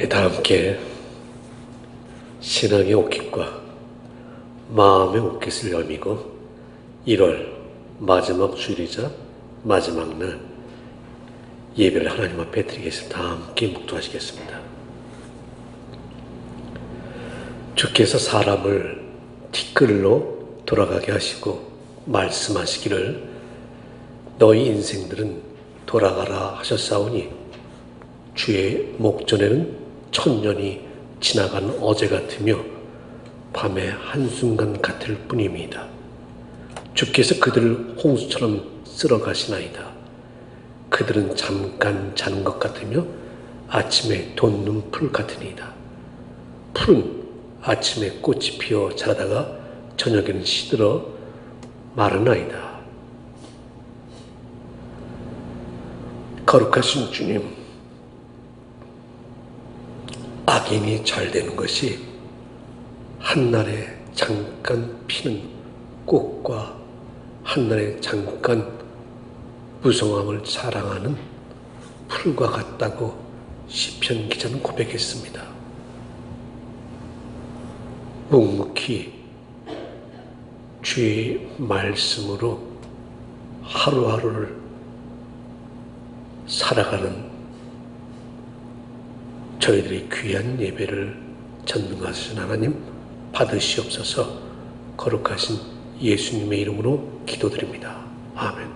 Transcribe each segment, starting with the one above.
다 함께 신앙의 옷깃과 마음의 옷깃을 여미고 1월 마지막 주일이자 마지막 날 예배를 하나님 앞에 드리겠습니다. 다 함께 묵도하시겠습니다. 주께서 사람을 티끌로 돌아가게 하시고 말씀하시기를 너희 인생들은 돌아가라 하셨사오니 주의 목전에는 천년이 지나간 어제 같으며 밤의 한순간 같을 뿐입니다. 주께서 그들을 홍수처럼 쓸어가시나이다. 그들은 잠깐 자는 것 같으며 아침에 돋는 풀 같으니이다. 풀은 아침에 꽃이 피어 자라다가 저녁에는 시들어 마르나이다. 거룩하신 주님, 악인이 잘 되는 것이 한날에 잠깐 피는 꽃과 한날에 잠깐 무성함을 자랑하는 풀과 같다고 시편 기자는 고백했습니다. 묵묵히 주의 말씀으로 하루하루를 살아가는 저희들의 귀한 예배를 전능하신 하나님 받으시옵소서. 거룩하신 예수님의 이름으로 기도드립니다. 아멘.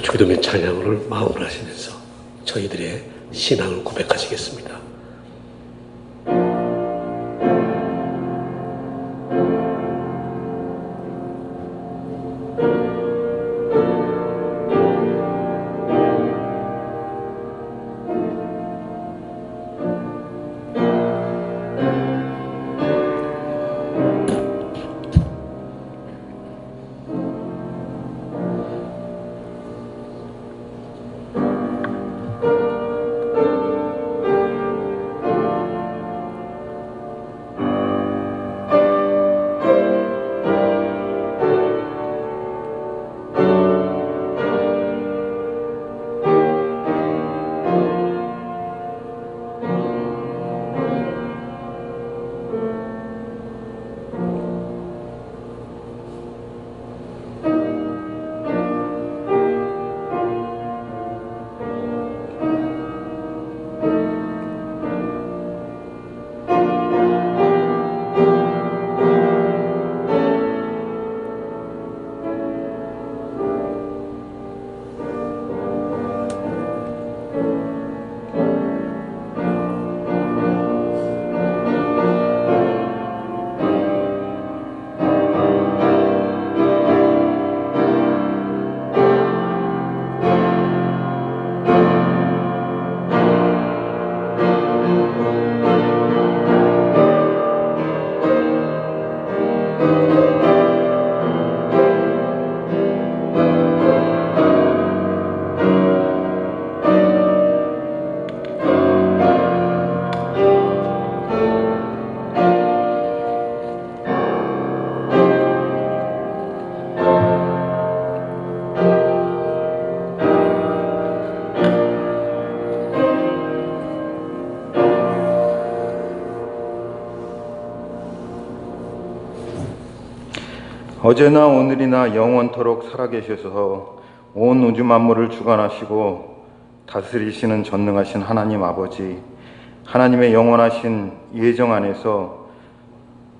주기도면 찬양을 마음으로 하시면서 저희들의 신앙을 고백하시겠습니다. 어제나 오늘이나 영원토록 살아계셔서 온 우주 만물을 주관하시고 다스리시는 전능하신 하나님 아버지, 하나님의 영원하신 예정 안에서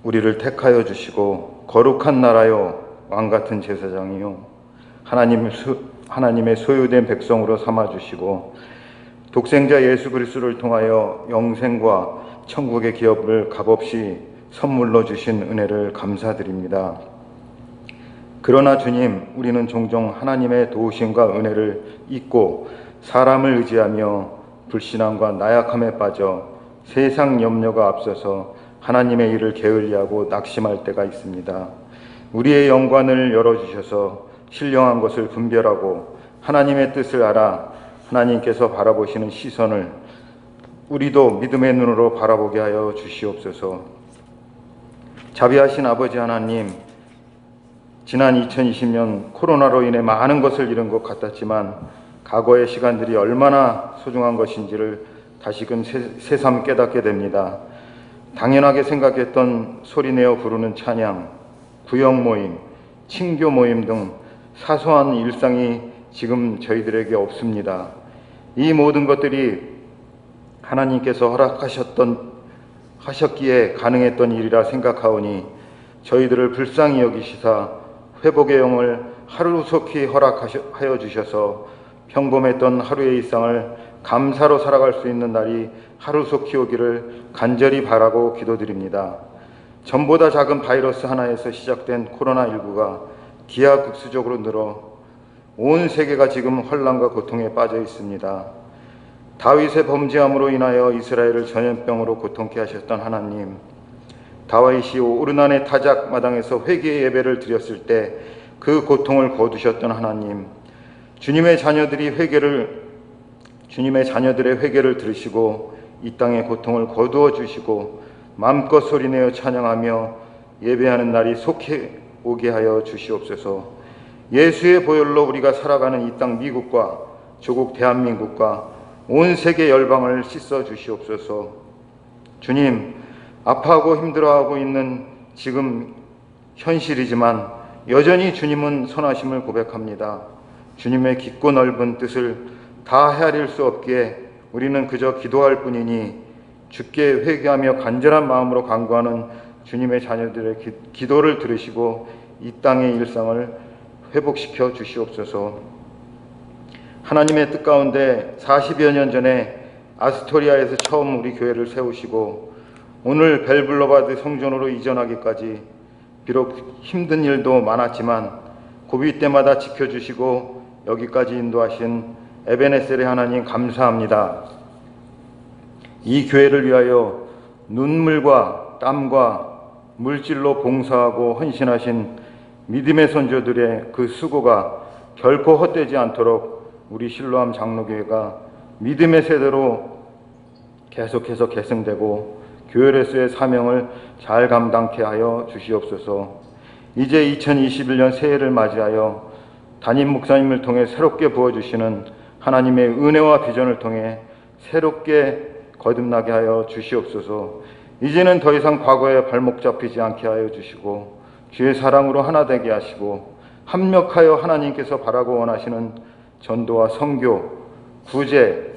우리를 택하여 주시고 거룩한 나라요 왕같은 제사장이요 하나님의 소유된 백성으로 삼아주시고 독생자 예수 그리스도를 통하여 영생과 천국의 기업을 값없이 선물로 주신 은혜를 감사드립니다. 그러나 주님, 우리는 종종 하나님의 도우심과 은혜를 잊고 사람을 의지하며 불신앙과 나약함에 빠져 세상 염려가 앞서서 하나님의 일을 게을리하고 낙심할 때가 있습니다. 우리의 영관을 열어주셔서 신령한 것을 분별하고 하나님의 뜻을 알아 하나님께서 바라보시는 시선을 우리도 믿음의 눈으로 바라보게 하여 주시옵소서. 자비하신 아버지 하나님, 지난 2020년 코로나로 인해 많은 것을 잃은 것 같았지만 과거의 시간들이 얼마나 소중한 것인지를 다시금 새삼 깨닫게 됩니다. 당연하게 생각했던 소리내어 부르는 찬양, 구역 모임, 친교 모임 등 사소한 일상이 지금 저희들에게 없습니다. 이 모든 것들이 하나님께서 하셨기에 가능했던 일이라 생각하오니 저희들을 불쌍히 여기시사 회복의 영을 하루속히 허락하여 주셔서 평범했던 하루의 일상을 감사로 살아갈 수 있는 날이 하루속히 오기를 간절히 바라고 기도드립니다. 전보다 작은 바이러스 하나에서 시작된 코로나19가 기하급수적으로 늘어 온 세계가 지금 혼란과 고통에 빠져 있습니다. 다윗의 범죄함으로 인하여 이스라엘을 전염병으로 고통케 하셨던 하나님, 다윗이 오르난의 타작 마당에서 회개의 예배를 드렸을 때 그 고통을 거두셨던 하나님, 주님의 자녀들의 회개를 들으시고 이 땅의 고통을 거두어 주시고 마음껏 소리내어 찬양하며 예배하는 날이 속히 오게 하여 주시옵소서. 예수의 보혈로 우리가 살아가는 이 땅 미국과 조국 대한민국과 온 세계 열방을 씻어 주시옵소서. 주님, 아파하고 힘들어하고 있는 지금 현실이지만 여전히 주님은 선하심을 고백합니다. 주님의 깊고 넓은 뜻을 다 헤아릴 수 없기에 우리는 그저 기도할 뿐이니 주께 회개하며 간절한 마음으로 간구하는 주님의 자녀들의 기도를 들으시고 이 땅의 일상을 회복시켜 주시옵소서. 하나님의 뜻 가운데 40여 년 전에 아스토리아에서 처음 우리 교회를 세우시고 오늘 벨블로바드 성전으로 이전하기까지 비록 힘든 일도 많았지만 고비 때마다 지켜주시고 여기까지 인도하신 에베네셀의 하나님 감사합니다. 이 교회를 위하여 눈물과 땀과 물질로 봉사하고 헌신하신 믿음의 선조들의 그 수고가 결코 헛되지 않도록 우리 실로암 장로교회가 믿음의 세대로 계속해서 계승되고 교회로서의 사명을 잘 감당케 하여 주시옵소서. 이제 2021년 새해를 맞이하여 담임 목사님을 통해 새롭게 부어주시는 하나님의 은혜와 비전을 통해 새롭게 거듭나게 하여 주시옵소서. 이제는 더 이상 과거에 발목 잡히지 않게 하여 주시고 주의 사랑으로 하나 되게 하시고 합력하여 하나님께서 바라고 원하시는 전도와 선교, 구제,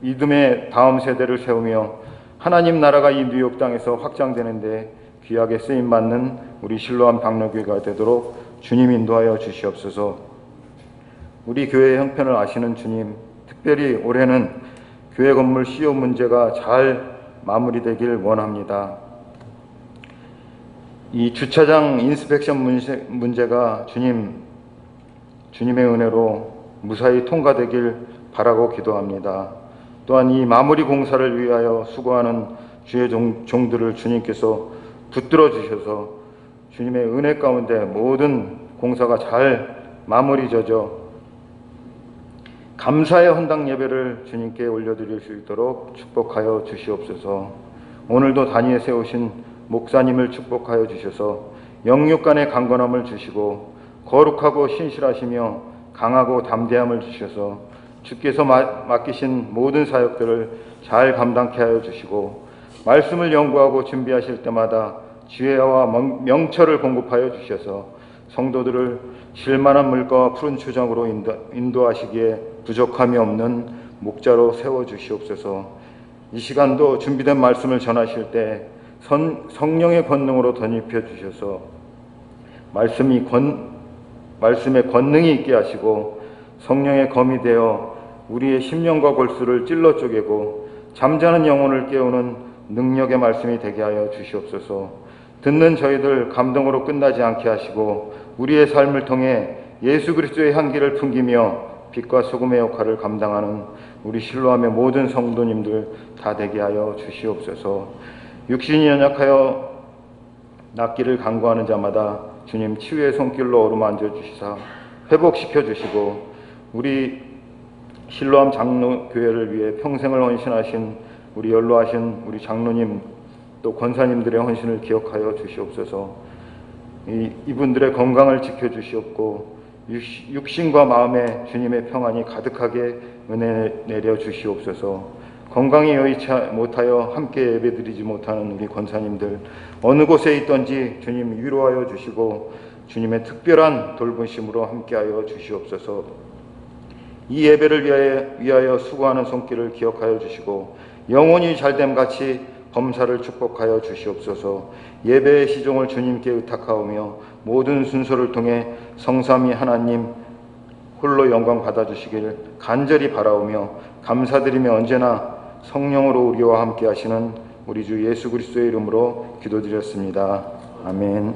믿음의 다음 세대를 세우며 하나님 나라가 이 뉴욕 땅에서 확장되는데 귀하게 쓰임받는 우리 실로암 장로교회가 되도록 주님 인도하여 주시옵소서. 우리 교회의 형편을 아시는 주님, 특별히 올해는 교회 건물 시효 문제가 잘 마무리되길 원합니다. 이 주차장 인스펙션 문제가 주님의 은혜로 무사히 통과되길 바라고 기도합니다. 또한 이 마무리 공사를 위하여 수고하는 주의 종들을 주님께서 붙들어 주셔서 주님의 은혜 가운데 모든 공사가 잘 마무리져져 감사의 헌당 예배를 주님께 올려드릴 수 있도록 축복하여 주시옵소서. 오늘도 단위에 세우신 목사님을 축복하여 주셔서 영육간의 강건함을 주시고 거룩하고 신실하시며 강하고 담대함을 주셔서 주께서 맡기신 모든 사역들을 잘 감당케 하여 주시고 말씀을 연구하고 준비하실 때마다 지혜와 명철을 공급하여 주셔서 성도들을 쉴만한 물가와 푸른 초장으로 인도하시기에 부족함이 없는 목자로 세워주시옵소서. 이 시간도 준비된 말씀을 전하실 때 성령의 권능으로 덧입혀 주셔서 말씀의 권능이 있게 하시고 성령의 검이 되어 우리의 심령과 골수를 찔러 쪼개고 잠자는 영혼을 깨우는 능력의 말씀이 되게 하여 주시옵소서. 듣는 저희들 감동으로 끝나지 않게 하시고 우리의 삶을 통해 예수 그리스도의 향기를 풍기며 빛과 소금의 역할을 감당하는 우리 실로암의 모든 성도님들 다 되게 하여 주시옵소서. 육신이 연약하여 낫기를 간구하는 자마다 주님 치유의 손길로 어루만져 주시사 회복시켜 주시고 우리 실로암 장로교회를 위해 평생을 헌신하신 우리 연로하신 우리 장로님 또 권사님들의 헌신을 기억하여 주시옵소서. 이분들의 건강을 지켜주시옵고 육신과 마음에 주님의 평안이 가득하게 은혜 내려 주시옵소서. 건강이 여의치 못하여 함께 예배드리지 못하는 우리 권사님들 어느 곳에 있던지 주님 위로하여 주시고 주님의 특별한 돌보심으로 함께하여 주시옵소서. 이 예배를 위하여 수고하는 손길을 기억하여 주시고 영혼이 잘됨같이 범사를 축복하여 주시옵소서. 예배의 시종을 주님께 의탁하오며 모든 순서를 통해 성삼위 하나님 홀로 영광 받아주시길 간절히 바라오며 감사드리며 언제나 성령으로 우리와 함께 하시는 우리 주 예수 그리스도의 이름으로 기도드렸습니다. 아멘.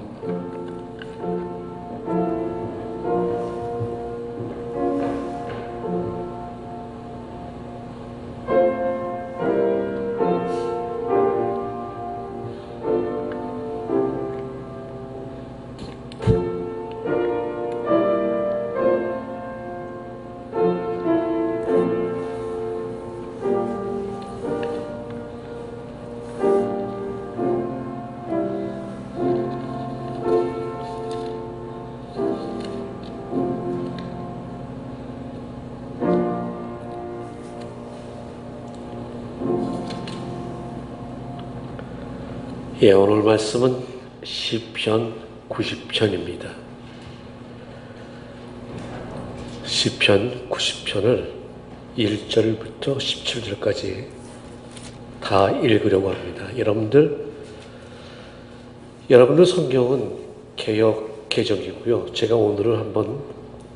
예, 오늘 말씀은 시편 90편입니다. 시편 90편을 1절부터 17절까지 다 읽으려고 합니다. 여러분들 성경은 개역 개정이고요. 제가 오늘은 한번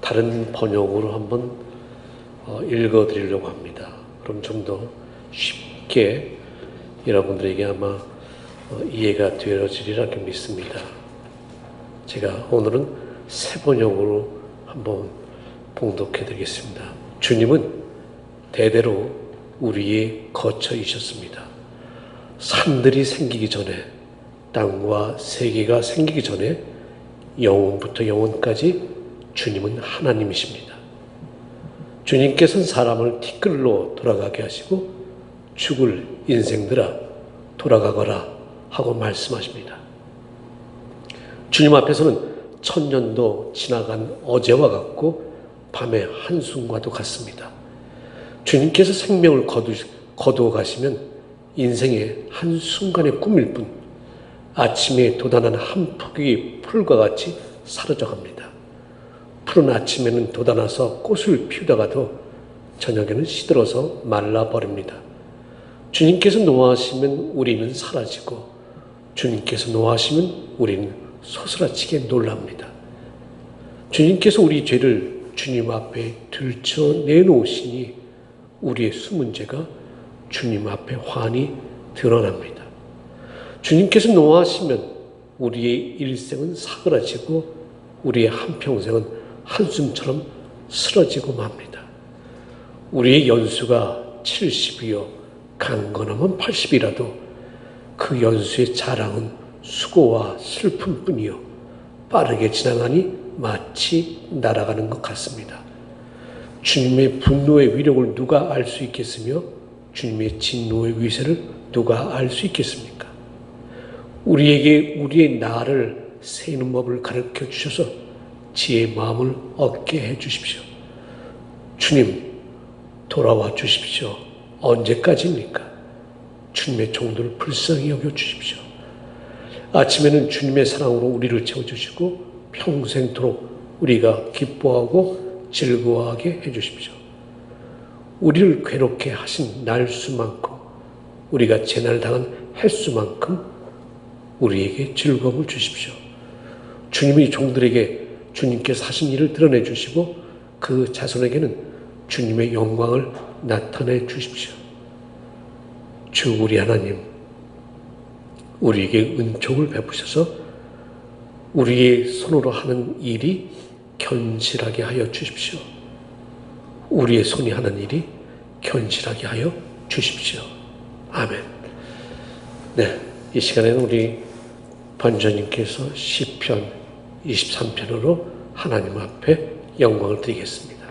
다른 번역으로 한번 읽어드리려고 합니다. 그럼 좀 더 쉽게 여러분들에게 아마 이해가 되어지리라 믿습니다. 제가 오늘은 새 번역으로 한번 봉독해 드리겠습니다. 주님은 대대로 우리의 거처이셨습니다. 산들이 생기기 전에, 땅과 세계가 생기기 전에 영원부터 영원까지 주님은 하나님이십니다. 주님께서는 사람을 티끌로 돌아가게 하시고 죽을 인생들아 돌아가거라 하고 말씀하십니다. 주님 앞에서는 천년도 지나간 어제와 같고 밤의 한숨과도 같습니다. 주님께서 생명을 거두어 가시면 인생의 한순간의 꿈일 뿐 아침에 돋아난 한 포기 풀과 같이 사라져 갑니다. 푸른 아침에는 돋아나서 꽃을 피우다가도 저녁에는 시들어서 말라버립니다. 주님께서 노하시면 우리는 사라지고 주님께서 노하시면 우리는 소스라치게 놀랍니다. 주님께서 우리 죄를 주님 앞에 들춰내놓으시니 우리의 숨은 죄가 주님 앞에 환히 드러납니다. 주님께서 노하시면 우리의 일생은 사그라지고 우리의 한평생은 한숨처럼 쓰러지고 맙니다. 우리의 연수가 70이요 강건하면 80이라도 그 연수의 자랑은 수고와 슬픔뿐이요 빠르게 지나가니 마치 날아가는 것 같습니다. 주님의 분노의 위력을 누가 알 수 있겠으며 주님의 진노의 위세를 누가 알 수 있겠습니까? 우리에게 우리의 나를 세는 법을 가르쳐 주셔서 지혜의 마음을 얻게 해 주십시오. 주님, 돌아와 주십시오. 언제까지입니까? 주님의 종들을 불쌍히 여겨 주십시오. 아침에는 주님의 사랑으로 우리를 채워주시고 평생토록 우리가 기뻐하고 즐거워하게 해 주십시오. 우리를 괴롭게 하신 날수만큼 우리가 재난당한 횟수만큼 우리에게 즐거움을 주십시오. 주님이 종들에게 주님께서 하신 일을 드러내 주시고 그 자손에게는 주님의 영광을 나타내 주십시오. 주 우리 하나님, 우리에게 은총을 베푸셔서 우리의 손으로 하는 일이 견실하게 하여 주십시오. 우리의 손이 하는 일이 견실하게 하여 주십시오. 아멘. 네, 이 시간에는 우리 번전님께서 시편 23편으로 하나님 앞에 영광을 드리겠습니다.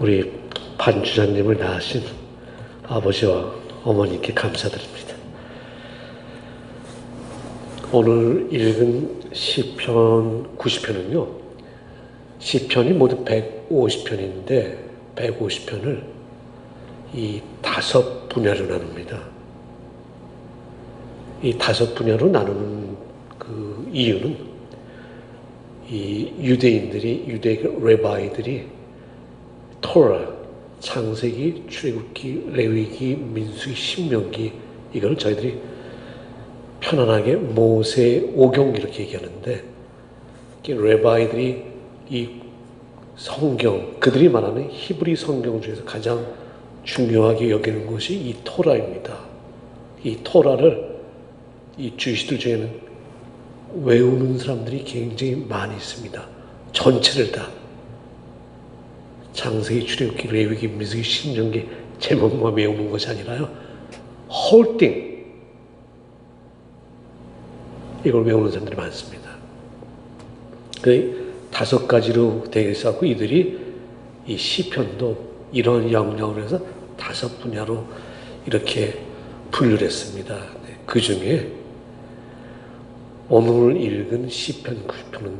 우리 반주자님을 낳으신 아버지와 어머니께 감사드립니다. 오늘 읽은 시편 90편은요, 시편이 모두 150편인데 150편을 이 5분야로 나눕니다. 이 5분야로 나누는 그 이유는 이 유대 레바이들이 토라, 창세기, 출애굽기, 레위기, 민수기, 신명기, 이걸 저희들이 편안하게 모세 오경 이렇게 얘기하는데, 레바이들이 이 성경, 그들이 말하는 히브리 성경 중에서 가장 중요하게 여기는 것이 이 토라입니다. 이 토라를 이 주이시들 중에는 외우는 사람들이 굉장히 많이 있습니다. 전체를 다. 창세기, 출애굽기, 레위기, 민수기, 신명기 제목만 외우는 것이 아니라요, whole thing, 이걸 외우는 사람들이 많습니다. 그 5가지로 되어 있었고, 이들이 이 시편도 이런 영역으로 해서 5분야로 이렇게 분류를 했습니다. 그 중에 오늘 읽은 시편 90편은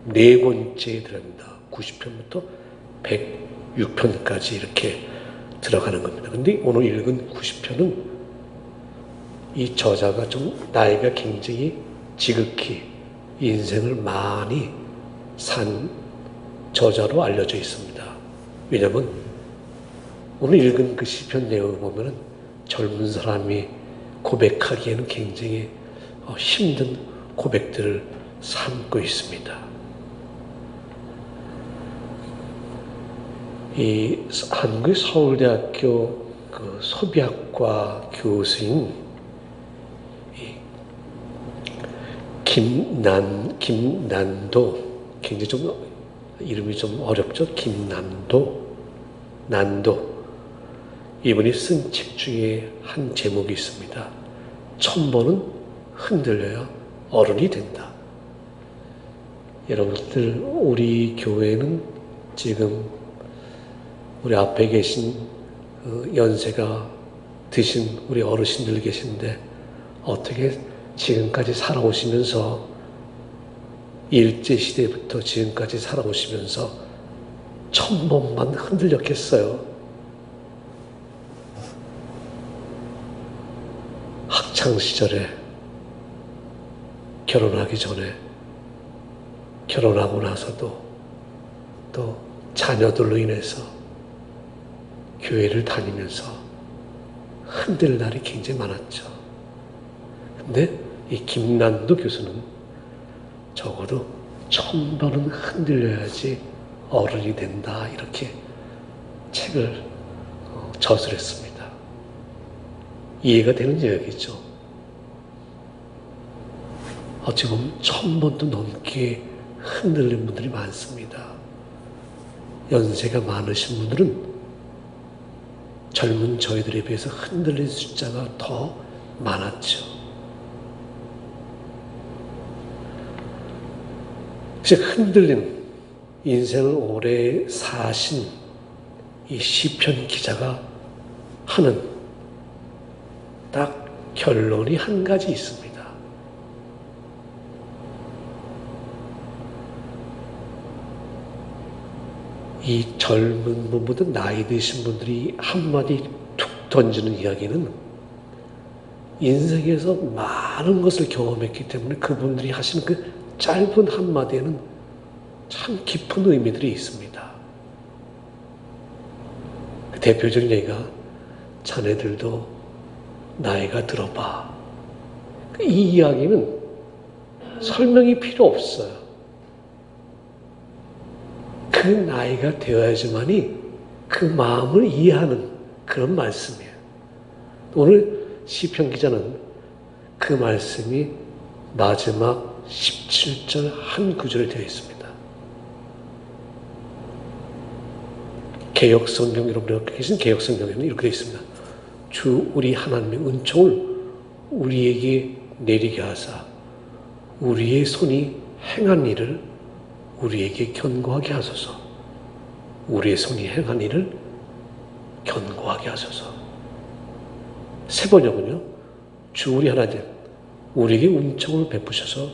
4번째에 들어갑니다. 90편부터 106편까지 이렇게 들어가는 겁니다. 근데 오늘 읽은 90편은 이 저자가 좀 나이가 굉장히 지극히 인생을 많이 산 저자로 알려져 있습니다. 왜냐하면 오늘 읽은 그 시편 내용을 보면은 젊은 사람이 고백하기에는 굉장히 힘든 고백들을 삼고 있습니다. 이 한국 서울대학교 그 소비학과 교수인 김난도, 굉장히 좀 이름이 좀 어렵죠. 난도 이분이 쓴 책 중에 한 제목이 있습니다. 1000번은 흔들려야 어른이 된다. 여러분들, 우리 교회는 지금 우리 앞에 계신 연세가 드신 우리 어르신들 계신데, 어떻게 지금까지 살아오시면서, 일제시대부터 지금까지 살아오시면서 1000번만 흔들렸겠어요? 학창시절에, 결혼하기 전에, 결혼하고 나서도, 또 자녀들로 인해서 교회를 다니면서 흔들 날이 굉장히 많았죠. 근데 이 김난도 교수는 적어도 1000번은 흔들려야지 어른이 된다, 이렇게 책을 저술했습니다. 이해가 되는 이야기죠. 어찌 보면 1000번도 넘게 흔들린 분들이 많습니다. 연세가 많으신 분들은 젊은 저희들에 비해서 흔들린 숫자가 더 많았죠. 즉, 흔들린 인생을 오래 사신 이 시편 기자가 하는 딱 결론이 한 가지 있습니다. 이 젊은 분보다 나이 드신 분들이 한마디 툭 던지는 이야기는 인생에서 많은 것을 경험했기 때문에 그분들이 하시는 그 짧은 한마디에는 참 깊은 의미들이 있습니다. 그 대표적인 얘기가, 자네들도 나이가 들어봐. 이 이야기는 설명이 필요 없어요. 그 나이가 되어야지만이 그 마음을 이해하는 그런 말씀이에요. 오늘 시편 기자는 그 말씀이 마지막 17절 한 구절에 되어 있습니다. 개역성경, 여러분이 갖고 계신 개역성경에는 이렇게 되어 있습니다. 주 우리 하나님의 은총을 우리에게 내리게 하사 우리의 손이 행한 일을 우리에게 견고하게 하소서. 우리의 손이 행한 일을 견고하게 하소서. 세 번역은요, 주 우리 하나님, 우리에게 은총을 베푸셔서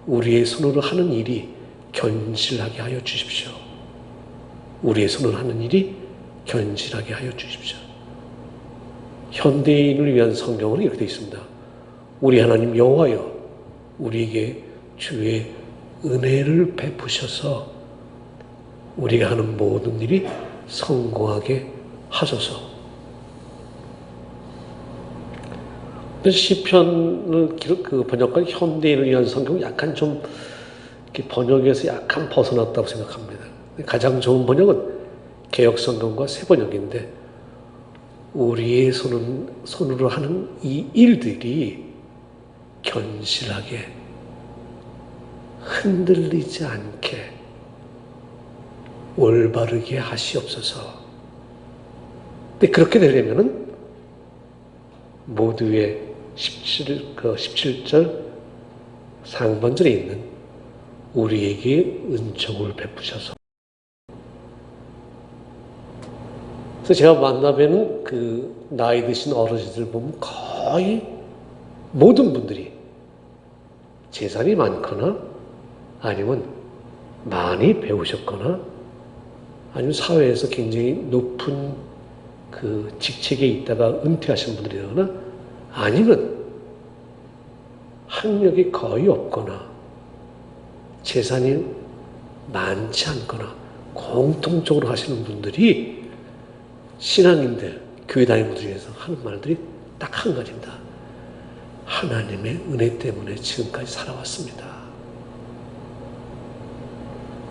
우리의 손으로 하는 일이 견실하게 하여 주십시오. 우리의 손으로 하는 일이 견실하게 하여 주십시오. 현대인을 위한 성경으로 이렇게 되어 있습니다. 우리 하나님 여호와여, 우리에게 주의 은혜를 베푸셔서 우리가 하는 모든 일이 성공하게 하소서. 그래서 시편을 번역한 현대인을 위한 성경은 약간 좀 번역에서 약간 벗어났다고 생각합니다. 가장 좋은 번역은 개역 성경과 새 번역인데, 우리의 손으로 하는 이 일들이 견실하게 흔들리지 않게 올바르게 하시옵소서. 근데 그렇게 되려면은 모두의 17절 상반절에 있는 우리에게 은총을 베푸셔서. 그래서 제가 만나뵈는 그 나이 드신 어르신들 보면 거의 모든 분들이 재산이 많거나 아니면 많이 배우셨거나 아니면 사회에서 굉장히 높은 그 직책에 있다가 은퇴하신 분들이거나 아니면 학력이 거의 없거나 재산이 많지 않거나 공통적으로 하시는 분들이 신앙인들, 교회 다니는 분들 중에서 하는 말들이 딱 한 가지입니다. 하나님의 은혜 때문에 지금까지 살아왔습니다.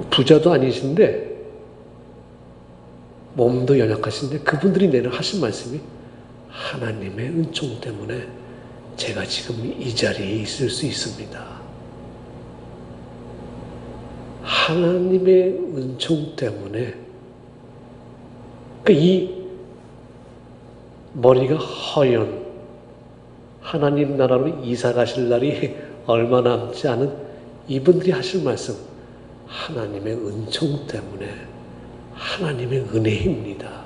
부자도 아니신데 몸도 연약하신데 그분들이 내는 하신 말씀이 하나님의 은총 때문에 제가 지금 이 자리에 있을 수 있습니다. 하나님의 은총 때문에 이 머리가 허연 하나님 나라로 이사 가실 날이 얼마 남지 않은 이분들이 하실 말씀, 하나님의 은총 때문에 하나님의 은혜입니다.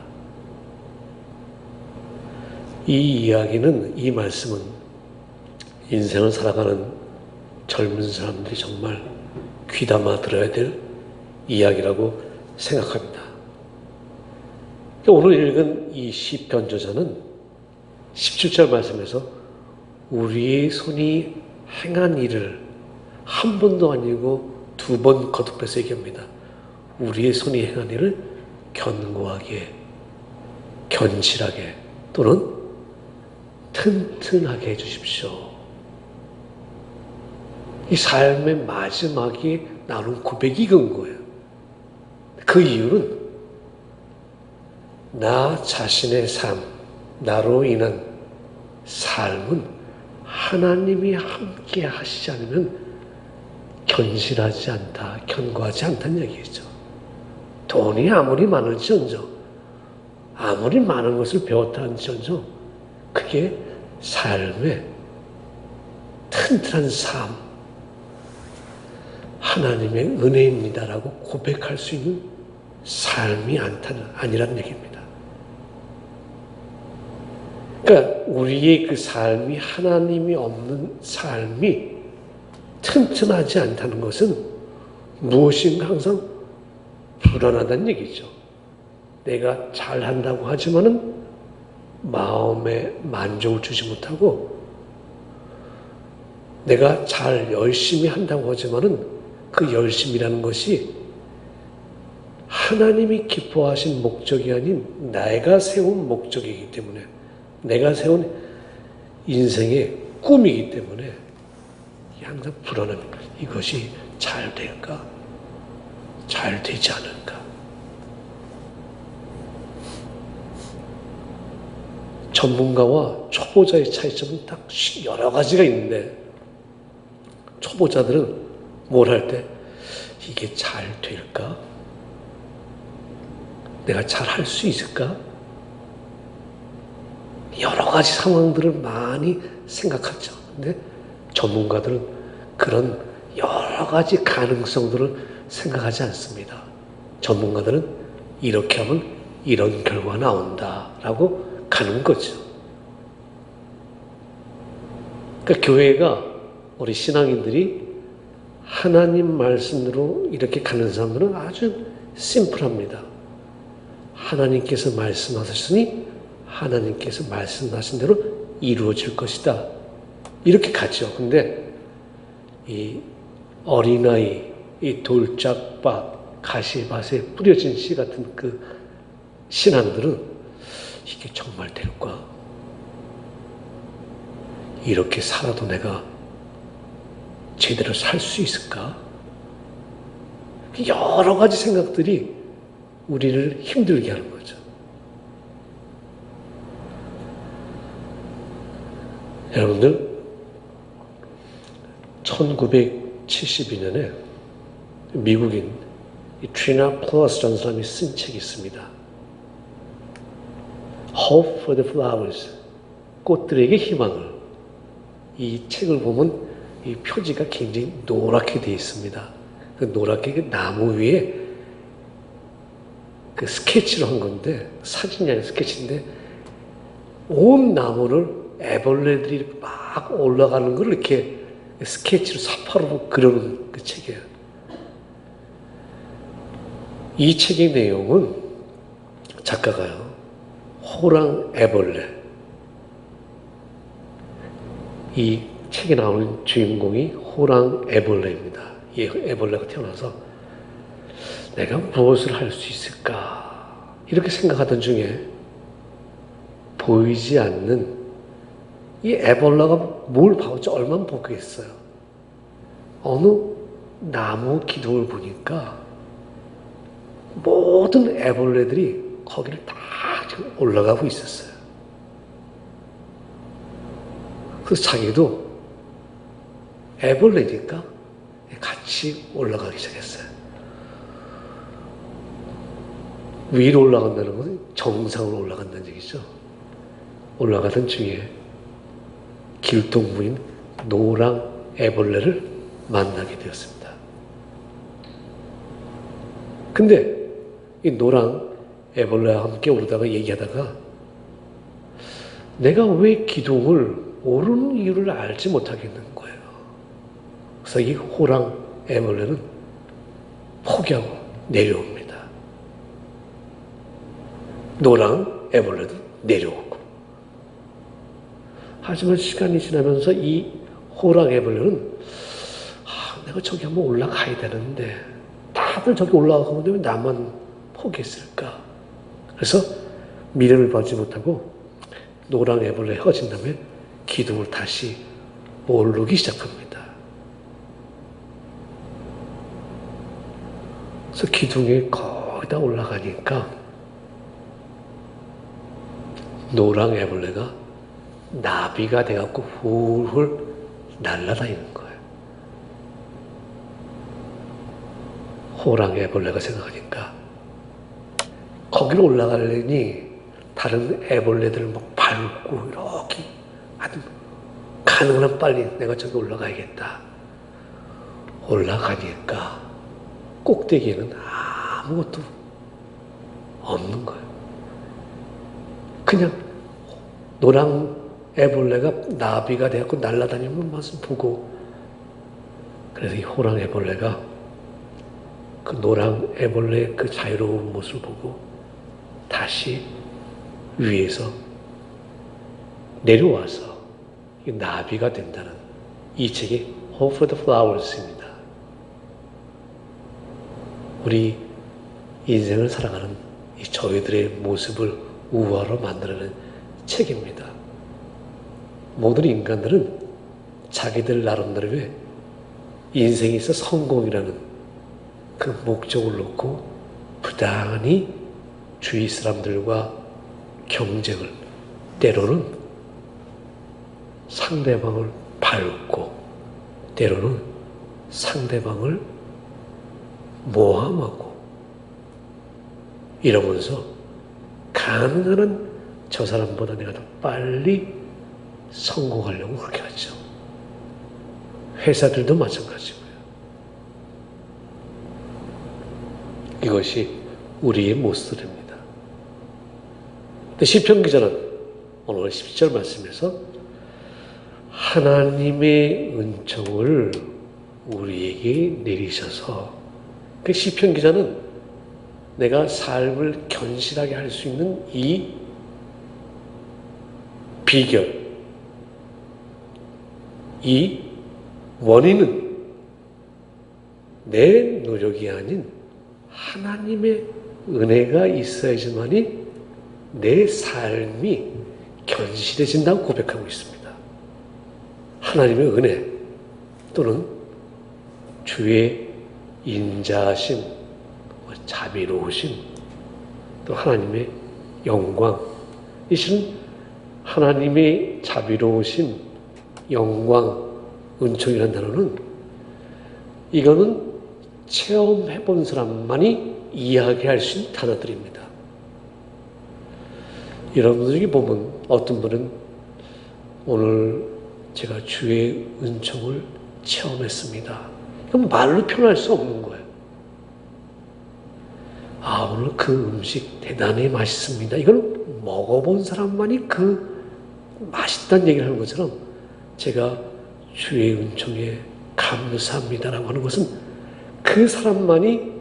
이 이야기는, 이 말씀은 인생을 살아가는 젊은 사람들이 정말 귀담아 들어야 될 이야기라고 생각합니다. 오늘 읽은 이 시편 저자는 17절 말씀에서 우리의 손이 행한 일을 한 번도 아니고 두 번 거듭해서 얘기합니다. 우리의 손이 행한 일을 견고하게, 견실하게 또는 튼튼하게 해주십시오. 이 삶의 마지막에 나오는 고백이 이건 거예요. 그 이유는 나 자신의 삶, 나로 인한 삶은 하나님이 함께 하시지 않으면 견실하지 않다, 견고하지 않다는 얘기죠. 돈이 아무리 많을지언정, 아무리 많은 것을 배웠다 할지언정, 그게 삶의 튼튼한 삶, 하나님의 은혜입니다라고 고백할 수 있는 삶이 아니라는 얘기입니다. 그러니까 우리의 그 삶이 하나님이 없는 삶이 튼튼하지 않다는 것은 무엇인가 항상 불안하다는 얘기죠. 내가 잘한다고 하지만은 마음에 만족을 주지 못하고, 내가 잘 열심히 한다고 하지만은 그 열심이라는 것이 하나님이 기뻐하신 목적이 아닌 내가 세운 목적이기 때문에, 내가 세운 인생의 꿈이기 때문에 항상 불안합니다. 이것이 잘 될까? 잘 되지 않을까? 전문가와 초보자의 차이점은 딱 여러 가지가 있는데, 초보자들은 뭘 할 때 이게 잘 될까? 내가 잘 할 수 있을까? 여러 가지 상황들을 많이 생각하죠. 근데 전문가들은 그런 여러 가지 가능성들을 생각하지 않습니다. 전문가들은 이렇게 하면 이런 결과가 나온다라고 가는 거죠. 그러니까 교회가 우리 신앙인들이 하나님 말씀으로 이렇게 가는 사람들은 아주 심플합니다. 하나님께서 말씀하셨으니 하나님께서 말씀하신 대로 이루어질 것이다. 이렇게 가죠. 근데 이 어린아이, 이 돌짝밭, 가시밭에 뿌려진 씨 같은 그 신앙들은 이게 정말 될까? 이렇게 살아도 내가 제대로 살 수 있을까? 여러 가지 생각들이 우리를 힘들게 하는 거죠. 여러분들, 1972년에 미국인 트리나 플러스 전 사람이 쓴 책이 있습니다. Hope for the Flowers, 꽃들에게 희망을. 이 책을 보면 이 표지가 굉장히 노랗게 되어 있습니다. 그 노랗게 그 나무 위에 그 스케치를 한 건데, 사진이 아니라 스케치인데, 온 나무를 애벌레들이 막 올라가는 걸 이렇게 스케치로 사파로 그려놓은 그 책이에요. 이 책의 내용은 작가가요, 호랑 애벌레, 이 책에 나오는 주인공이 호랑 애벌레입니다. 이 애벌레가 태어나서 내가 무엇을 할 수 있을까 이렇게 생각하던 중에 보이지 않는 이 애벌레가 뭘 봐봤자 얼마나 보겠어요. 어느 나무 기둥을 보니까 모든 애벌레들이 거기를 다 지금 올라가고 있었어요. 그래서 자기도 애벌레니까 같이 올라가기 시작했어요. 위로 올라간다는 건 정상으로 올라간다는 얘기죠. 올라가던 중에 길동무인 노랑 애벌레를 만나게 되었습니다. 근데 이 노랑 애벌레와 함께 오르다가 얘기하다가 내가 왜 기둥을 오르는 이유를 알지 못하겠는 거예요. 그래서 이 호랑 애벌레는 포기하고 내려옵니다. 노랑 애벌레도 내려오고. 하지만 시간이 지나면서 이 호랑 애벌레는 내가 저기 한번 올라가야 되는데 다들 저기 올라가면 왜 나만 포기했을까? 그래서 미련을 받지 못하고 노랑 애벌레 헤어진 다음에 기둥을 다시 오르기 시작합니다. 그래서 기둥에 거의 다 올라가니까 노랑 애벌레가 나비가 돼갖고 훌훌 날아다니는 거예요. 호랑 애벌레가 생각하니까 거기로 올라가려니 다른 애벌레들을 막 밟고 이렇게 아주 가능한 빨리 내가 저기 올라가야겠다. 올라가니까 꼭대기에는 아무것도 없는 거예요. 그냥 노랑 애벌레가 나비가 돼갖고 날아다니는 모습 보고, 그래서 이 호랑 애벌레가 그 노랑 애벌레의 그 자유로운 모습을 보고 다시 위에서 내려와서 이 나비가 된다는 이 책이 Hope for the Flowers입니다. 우리 인생을 살아가는 이 저희들의 모습을 우화로 만들어내는 책입니다. 모든 인간들은 자기들 나름대로의 인생에 있어 성공이라는 그 목적을 놓고 부단히 주위 사람들과 경쟁을, 때로는 상대방을 밟고, 때로는 상대방을 모함하고, 이러면서 가능한 한 저 사람보다 내가 더 빨리 성공하려고 그렇게 하죠. 회사들도 마찬가지고요. 이것이 우리의 모습입니다. 근데 시편 기자는 오늘 17절 말씀에서 하나님의 은총을 우리에게 내리셔서, 그 시편 기자는 내가 삶을 견실하게 할 수 있는 이 비결, 이 원인은 내 노력이 아닌 하나님의 은혜가 있어야지만이 내 삶이 견실해진다고 고백하고 있습니다. 하나님의 은혜 또는 주의 인자하심, 자비로우심, 또 하나님의 영광, 이 실은 하나님의 자비로우심, 영광, 은총이라는 단어는 이거는 체험해본 사람만이 이야기할 수 있는 단어들입니다. 여러분들이 보면 어떤 분은 오늘 제가 주의 은총을 체험했습니다. 그럼 말로 표현할 수 없는 거예요. 아, 오늘 그 음식 대단히 맛있습니다. 이건 먹어본 사람만이 그 맛있다는 얘기를 하는 것처럼 제가 주의 은총에 감사합니다라고 하는 것은 그 사람만이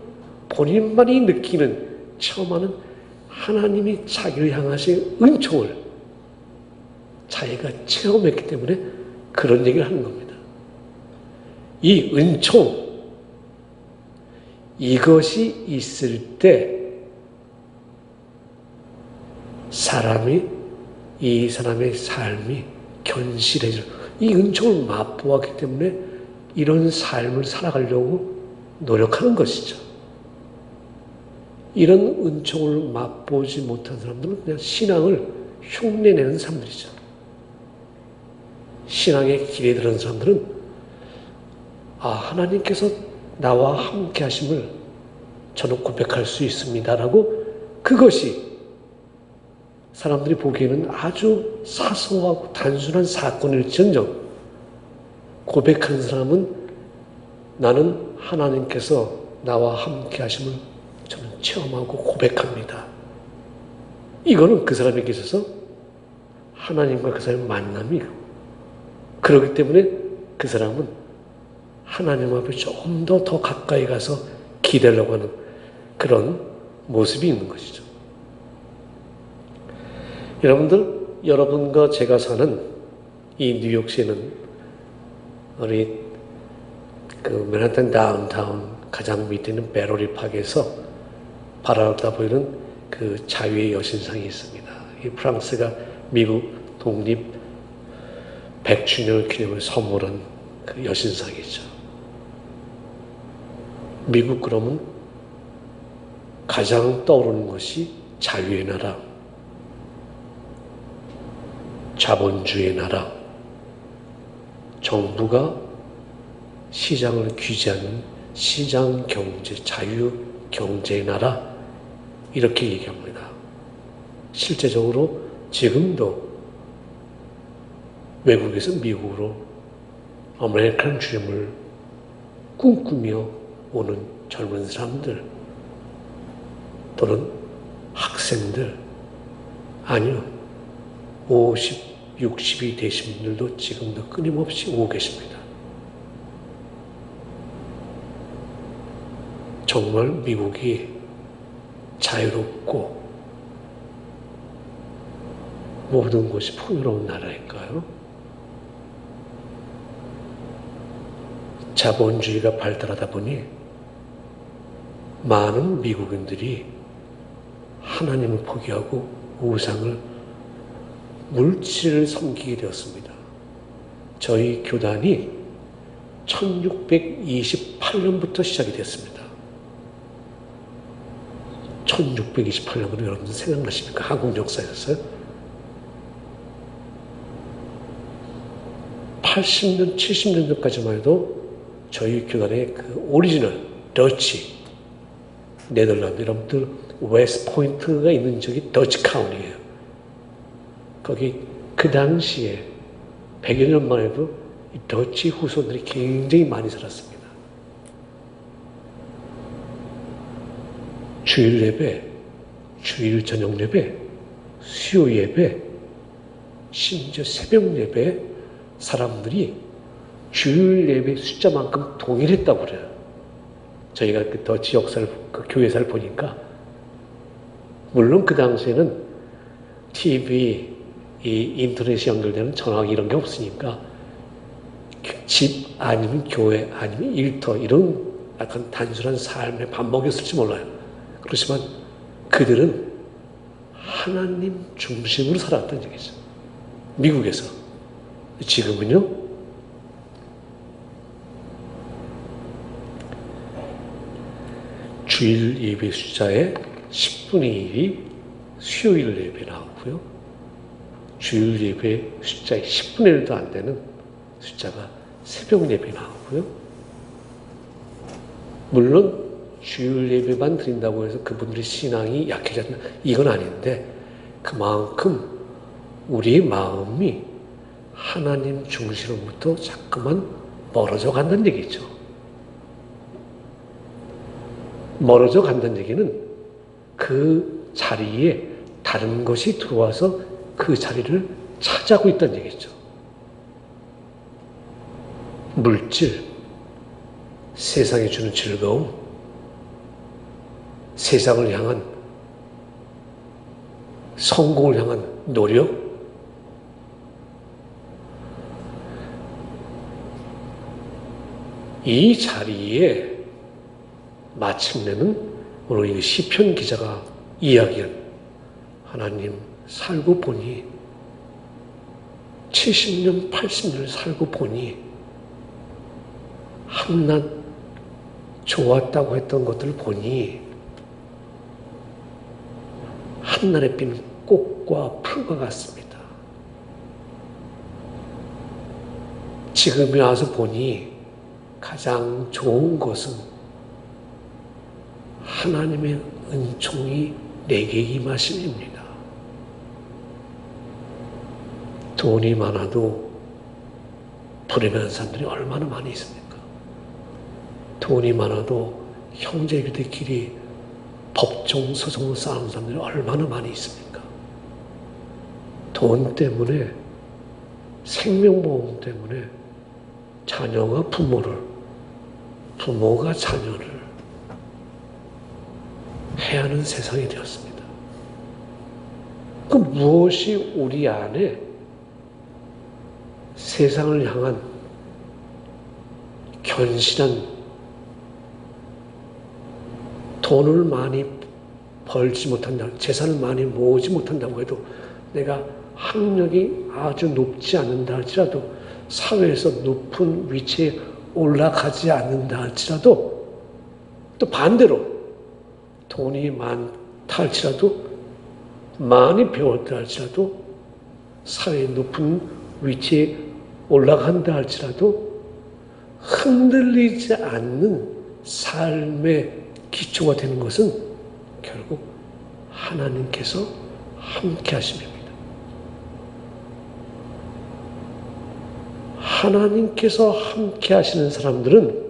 본인만이 느끼는, 체험하는 하나님이 자기를 향하신 은총을 자기가 체험했기 때문에 그런 얘기를 하는 겁니다. 이 은총, 이것이 있을 때 이 사람의 삶이 견실해져. 이 은총을 맛보았기 때문에 이런 삶을 살아가려고 노력하는 것이죠. 이런 은총을 맛보지 못한 사람들은 그냥 신앙을 흉내내는 사람들이죠. 신앙의 길에 들은 사람들은 하나님께서 나와 함께 하심을 저는 고백할 수 있습니다라고, 그것이 사람들이 보기에는 아주 사소하고 단순한 사건일지언정 고백하는 사람은 나는 하나님께서 나와 함께 하심을 저는 체험하고 고백합니다. 이거는 그 사람에게 있어서 하나님과 그 사람의 만남이, 그렇기 때문에 그 사람은 하나님 앞에 조금 더 가까이 가서 기대려고 하는 그런 모습이 있는 것이죠. 여러분과 제가 사는 이 뉴욕시에는 우리 그 맨하탄 다운타운 가장 밑에 있는 베러리 파크에서 바라보다 보이는 그 자유의 여신상이 있습니다. 이 프랑스가 미국 독립 100주년을 기념을 선물한 그 여신상이죠. 미국 그러면 가장 떠오르는 것이 자유의 나라, 자본주의의 나라, 정부가 시장을 규제하는 시장 경제, 자유 경제의 나라, 이렇게 얘기합니다. 실제적으로 지금도 외국에서 미국으로 아메리칸 드림을 꿈꾸며 오는 젊은 사람들 또는 학생들, 아니요, 50, 60이 되신 분들도 지금도 끊임없이 오고 계십니다. 정말 미국이 자유롭고 모든 것이 풍요로운 나라일까요? 자본주의가 발달하다 보니 많은 미국인들이 하나님을 포기하고 우상을, 물질을 섬기게 되었습니다. 저희 교단이 1628년부터 시작이 됐습니다. 1628년으로 여러분 생각나십니까? 한국 역사에서요? 80년, 70년 전까지만 해도 저희 교단의 그 오리지널 더치, 네덜란드, 여러분들 웨스트 포인트가 있는 적이 더치 카운티예요. 거기 그 당시에 100여 년만 해도 이 더치 후손들이 굉장히 많이 살았습니다. 주일 예배, 주일 저녁 예배, 수요 예배, 심지어 새벽 예배 사람들이 주일 예배 숫자만큼 동일했다고 그래요. 저희가 더 지역사를, 교회사를 보니까, 물론 그 당시에는 TV, 이 인터넷이 연결되는 전화기 이런 게 없으니까 집 아니면 교회 아니면 일터 이런 약간 단순한 삶의 반복이었을지 몰라요. 그렇지만 그들은 하나님 중심으로 살았던 얘기죠. 미국에서. 지금은요, 주일 예배 숫자의 10분의 1이 수요일 예배 나오고요. 주일 예배 숫자의 10분의 1도 안 되는 숫자가 새벽 예배 나오고요. 물론 주일 예배만 드린다고 해서 그분들의 신앙이 약해졌나? 이건 아닌데, 그만큼 우리의 마음이 하나님 중심으로부터 자꾸만 멀어져 간다는 얘기죠. 멀어져 간다는 얘기는 그 자리에 다른 것이 들어와서 그 자리를 차지하고 있다는 얘기죠. 물질, 세상이 주는 즐거움, 세상을 향한, 성공을 향한 노력, 이 자리에 마침내는 오늘 이 시편 기자가 이야기한 하나님 살고 보니 70년, 80년을 살고 보니 한낱 좋았다고 했던 것들을 보니 한날에 핀 꽃과 풀과 같습니다. 지금에 와서 보니 가장 좋은 것은 하나님의 은총이 내게 임하심입니다. 돈이 많아도 불행한 사람들이 얼마나 많이 있습니까? 돈이 많아도 형제들끼리 법정 소송을 싸우는 사람들이 얼마나 많이 있습니까? 돈 때문에, 생명보험 때문에 자녀가 부모를, 부모가 자녀를 해하는 세상이 되었습니다. 그 무엇이 우리 안에 세상을 향한 견실한, 돈을 많이 벌지 못한다, 재산을 많이 모으지 못한다고 해도, 내가 학력이 아주 높지 않는다 할지라도, 사회에서 높은 위치에 올라가지 않는다 할지라도, 또 반대로 돈이 많다 할지라도, 많이 배웠다 할지라도, 사회의 높은 위치에 올라간다 할지라도 흔들리지 않는 삶의 기초가 되는 것은 결국 하나님께서 함께 하심입니다. 하나님께서 함께 하시는 사람들은,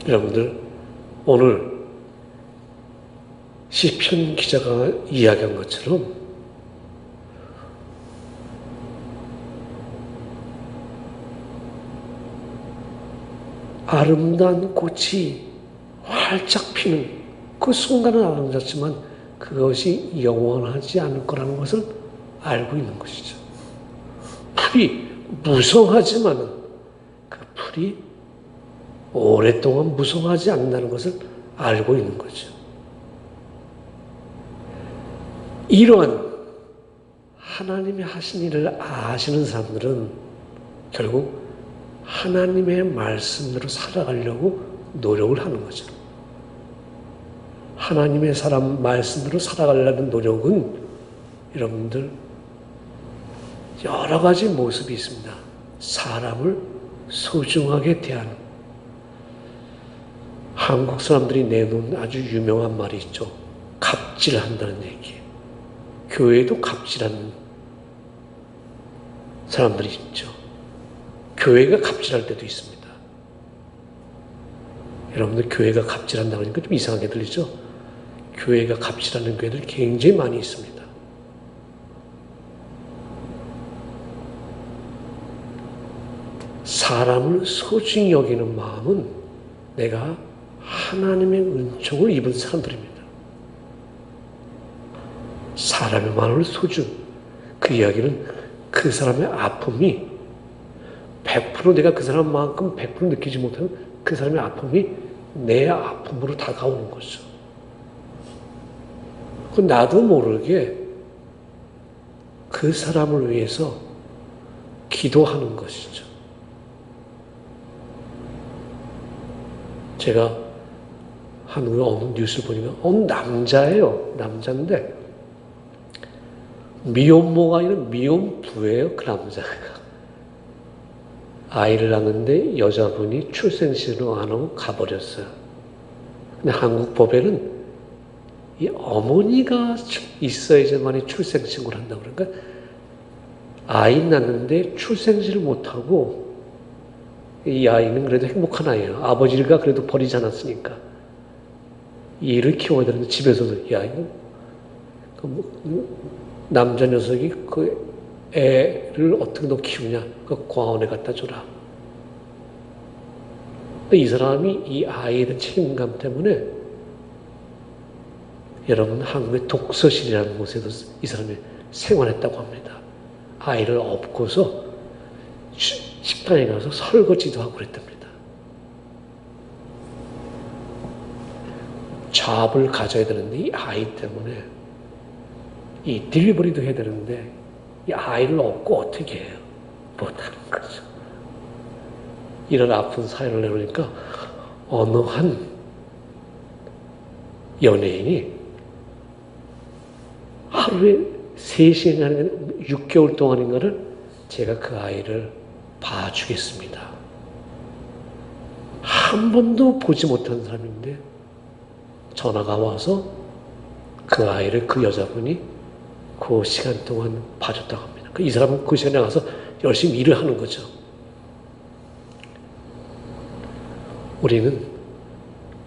여러분들 오늘 시편 기자가 이야기한 것처럼 아름다운 꽃이 활짝 피는 그 순간은 아름답지만 그것이 영원하지 않을 거라는 것을 알고 있는 것이죠. 풀이 무성하지만 그 풀이 오랫동안 무성하지 않는다는 것을 알고 있는 거죠. 이러한 하나님이 하신 일을 아시는 사람들은 결국 하나님의 말씀대로 살아가려고 노력을 하는 거죠. 하나님의 말씀대로 살아가려는 노력은 여러분들 여러 가지 모습이 있습니다. 사람을 소중하게 대하는, 한국 사람들이 내놓은 아주 유명한 말이 있죠. 갑질한다는 얘기예요. 교회에도 갑질하는 사람들이 있죠. 교회가 갑질할 때도 있습니다. 여러분들 교회가 갑질한다고 하니까 좀 이상하게 들리죠? 교회가 갑질하는 교회들 굉장히 많이 있습니다. 사람을 소중히 여기는 마음은 내가 하나님의 은총을 입은 사람들입니다. 사람의 마음을 소중, 그 이야기는 그 사람의 아픔이 100% 내가 그 사람만큼 100% 느끼지 못하는 그 사람의 아픔이 내 아픔으로 다가오는 거죠. 그 나도 모르게 그 사람을 위해서 기도하는 것이죠. 제가 한국의 어느 뉴스를 보니까 어느 남자예요. 남자인데 미혼모가 아니라 미혼부예요. 그 남자가. 아이를 낳는데 여자분이 출생신고 안 하고 가버렸어요. 근데 한국 법에는 이 어머니가 있어야지만이 출생신고를 한다고 그러니까 아이 낳는데 출생신을 못하고 이 아이는 그래도 행복한 아이예요. 아버지가 그래도 버리지 않았으니까. 이를 키워야 되는데 집에서도 이 아이는 남자 녀석이 그 애를 어떻게 너 키우냐? 그 공원에 갖다 줘라. 이 사람이 이 아이에 대한 책임감 때문에 여러분 한국의 독서실이라는 곳에도 이 사람이 생활했다고 합니다. 아이를 업고서 식당에 가서 설거지도 하고 그랬답니다. 잡을 가져야 되는데 이 아이 때문에 이 딜리버리도 해야 되는데 이 아이를 업고 어떻게 해요? 못하는 거죠. 이런 아픈 사연을 내놓으니까 어느 한 연예인이 하루에 3시간, 6개월 동안인가를 제가 그 아이를 봐주겠습니다. 한 번도 보지 못한 사람인데 전화가 와서 그 아이를 그 여자분이 그 시간 동안 봐줬다고 합니다. 이 사람은 그 시간에 가서 열심히 일을 하는 거죠. 우리는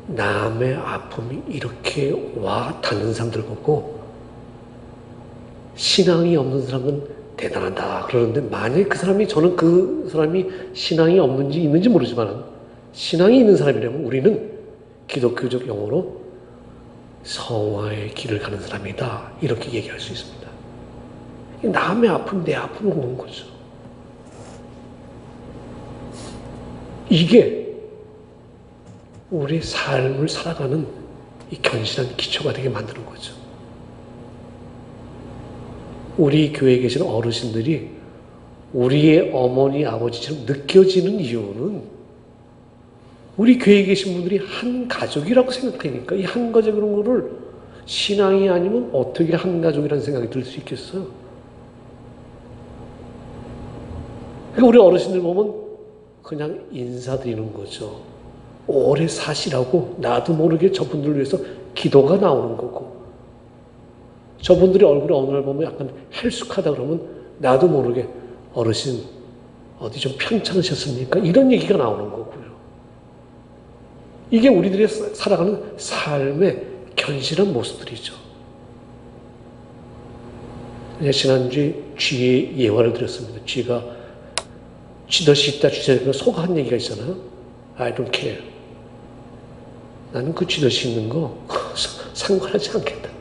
남의 아픔이 이렇게 와 닿는 사람들 보고 신앙이 없는 사람은 대단하다 그러는데 만약에 저는 그 사람이 신앙이 없는지 있는지 모르지만 신앙이 있는 사람이라면 우리는 기독교적 용어로 성화의 길을 가는 사람이다 이렇게 얘기할 수 있습니다. 남의 아픔, 내 아픔을 오는 거죠. 이게 우리의 삶을 살아가는 이 견실한 기초가 되게 만드는 거죠. 우리 교회에 계신 어르신들이 우리의 어머니, 아버지처럼 느껴지는 이유는 우리 교회에 계신 분들이 한 가족이라고 생각하니까 이 한 가족이라는 거를 신앙이 아니면 어떻게 한 가족이라는 생각이 들 수 있겠어요? 그러니까 우리 어르신들 보면 그냥 인사드리는 거죠. 오래 사시라고 나도 모르게 저분들을 위해서 기도가 나오는 거고 저분들이 얼굴에 어느 날 보면 약간 헬쑥하다 그러면 나도 모르게 어르신 어디 좀 편찮으셨습니까? 이런 얘기가 나오는 거고요. 이게 우리들이 살아가는 삶의 견실한 모습들이죠. 지난주에 쥐의 예화를 드렸습니다. 쥐가 쥐덫이 있다 쥐가 소가 한 얘기가 있잖아요. I don't care. 나는 그 쥐덫이 있는 거 상관하지 않겠다고.